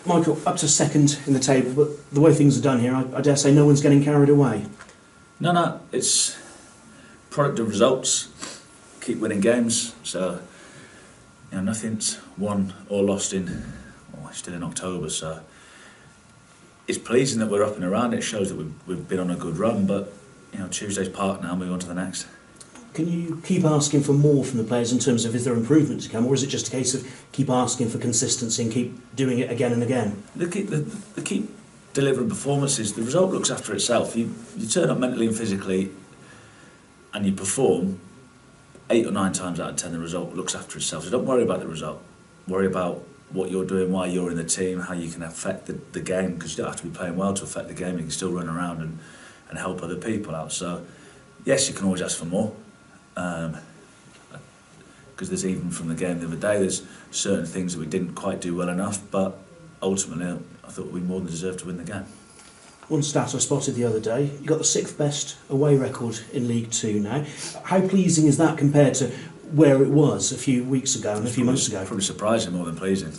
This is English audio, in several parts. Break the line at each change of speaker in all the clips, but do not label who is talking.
Michael, up to second in the table, but the way things are done here, I dare say no one's getting carried away.
No, it's product of results. Keep winning games, so nothing's won or lost still in October. So it's pleasing that we're up and around. It shows that we've been on a good run, but Tuesday's part now. Move on to the next. Can
you keep asking for more from the players in terms of is there improvement to come, or is it just a case of keep asking for consistency and keep doing it again and again?
They keep delivering performances. The result looks after itself. You turn up mentally and physically, and you perform. 8 or 9 times out of 10, the result looks after itself. So don't worry about the result. Worry about what you're doing, why you're in the team, how you can affect the game, because you don't have to be playing well to affect the game. You can still run around and help other people out. So, yes, you can always ask for more. Because there's, even from the game the other day, there's certain things that we didn't quite do well enough, but ultimately I thought we more than deserved to win the game.
One stat I spotted the other day, you got the 6th best away record in League 2 now. How pleasing is that compared to where it was a few weeks ago and a few months ago?
Probably surprising more than pleasing.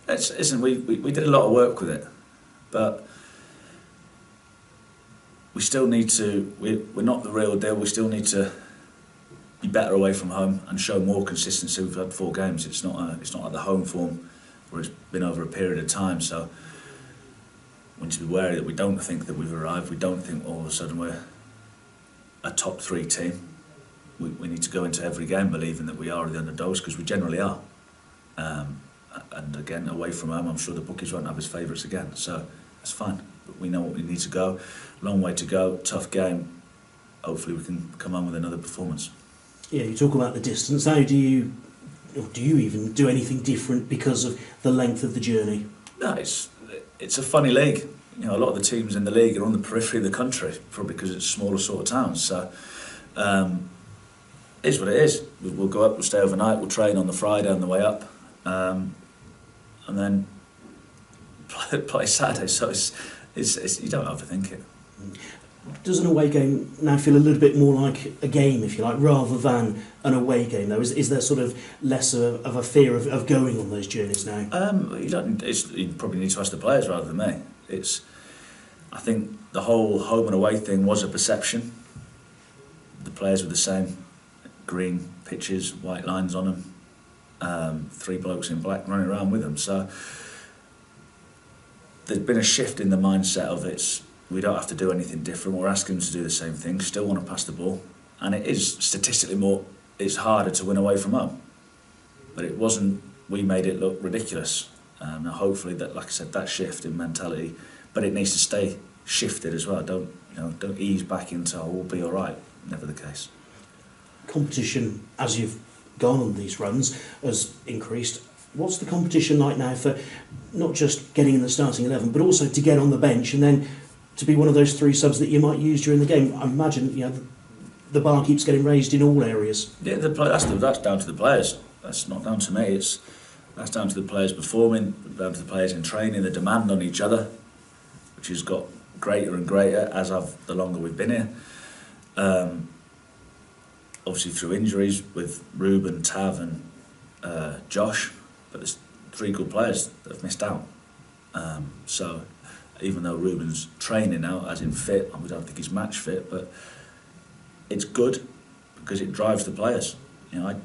Listen, we did a lot of work with it, but we still need to, we're not the real deal. We still need to be better away from home and show more consistency. We've had 4 games. It's not like the home form where it's been over a period of time. So we need to be wary that we don't think that we've arrived. We don't think all of a sudden we're a top 3 team. We need to go into every game believing that we are the underdogs, because we generally are. And again, away from home, I'm sure the bookies won't have his favourites again. So that's fine. But we know what we need to go. Long way to go. Tough game. Hopefully we can come on with another performance.
Yeah, you talk about the distance. How do you even do anything different because of the length of the journey?
No, it's a funny league. A lot of the teams in the league are on the periphery of the country, probably because it's smaller sort of towns. So it is what it is. We'll go up, we'll stay overnight, we'll train on the Friday on the way up, and then play Saturday. So it's you don't overthink it.
Does an away game now feel a little bit more like a game, if you like, rather than an away game, though? Is there sort of less of a fear of going on those journeys now?
You probably need to ask the players rather than me. I think the whole home and away thing was a perception. The players were the same. Green pitches, white lines on them, 3 blokes in black running around with them. So there's been a shift in the mindset of we don't have to do anything different. We're asking them to do the same thing, still want to pass the ball. And it is statistically it's harder to win away from home. But it wasn't, we made it look ridiculous. Now hopefully that, like I said, that shift in mentality, but it needs to stay shifted as well. Don't ease back into, we'll be all right. Never the case.
Competition, as you've gone on these runs, has increased. What's the competition like now for not just getting in the starting 11, but also to get on the bench and then to be one of those 3 subs that you might use during the game? I imagine the bar keeps getting raised in all areas.
Yeah, that's down to the players. That's not down to me. That's down to the players performing, down to the players in training, the demand on each other, which has got greater and greater as of the longer we've been here. Obviously through injuries with Ruben, Tav and Josh, but there's 3 good players that have missed out. So even though Ruben's training now, as in fit, we don't think he's match fit, but it's good because it drives the players. I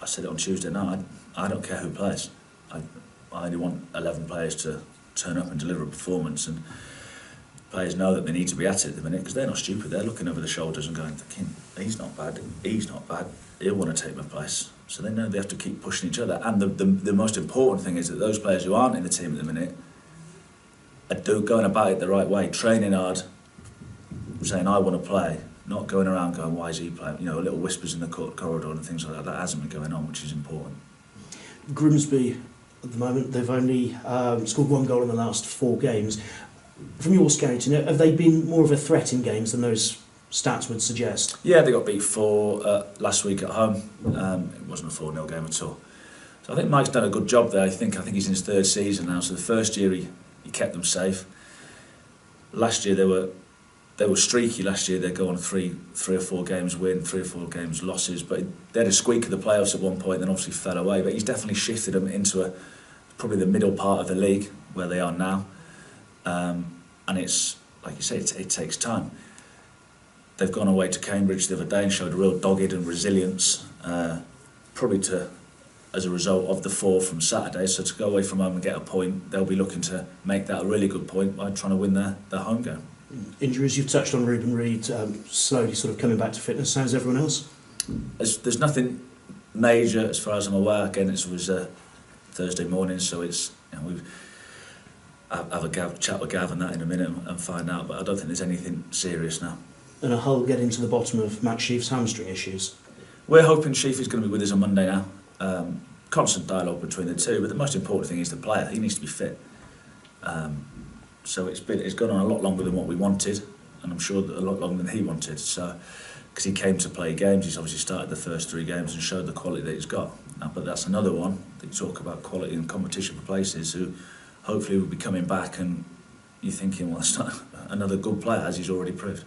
said it on Tuesday night, I don't care who plays. I only want 11 players to turn up and deliver a performance, and players know that they need to be at it at the minute because they're not stupid. They're looking over the shoulders and going, thinking, he's not bad, he'll want to take my place. So they know they have to keep pushing each other. And the most important thing is that those players who aren't in the team at the minute are going about it the right way, training hard, saying, I want to play, not going around going, why is he playing? Little whispers in the corridor and things like that. That hasn't been going on, which is important.
Grimsby, at the moment, they've only scored 1 goal in the last 4 games. From your scouting, have they been more of a threat in games than those stats would suggest?
Yeah, they got beat 4 last week at home. It wasn't a 4-0 game at all. So I think Mike's done a good job there. I think he's in his 3rd season now. So the first year he kept them safe. Last year they were streaky. Last year they'd go on 3 or 4 games win, 3 or 4 games losses. But they had a squeak of the playoffs at one point, then obviously fell away. But he's definitely shifted them into probably the middle part of the league, where they are now. And it's, like you say, it takes time. They've gone away to Cambridge the other day and showed a real dogged and resilience, probably as a result of the fall from Saturday. So to go away from home and get a point, they'll be looking to make that a really good point by trying to win their home game.
Injuries, you've touched on Ruben Reid, slowly sort of coming back to fitness. How's everyone else?
There's nothing major as far as I'm aware. Again, it was Thursday morning, so it's, I'll have a chat with Gav on that in a minute and find out, but I don't think there's anything serious now.
And a Hull getting to the bottom of Matt Sheaf's hamstring issues?
We're hoping Sheaf is going to be with us on Monday now. Constant dialogue between the two, but the most important thing is the player. He needs to be fit. So it's gone on a lot longer than what we wanted, and I'm sure that a lot longer than he wanted. So, because he came to play games, he's obviously started the first 3 games and showed the quality that he's got. But that's another one. They talk about quality and competition for places who hopefully will be coming back, and you're thinking, well, it's not another good player, as he's already proved.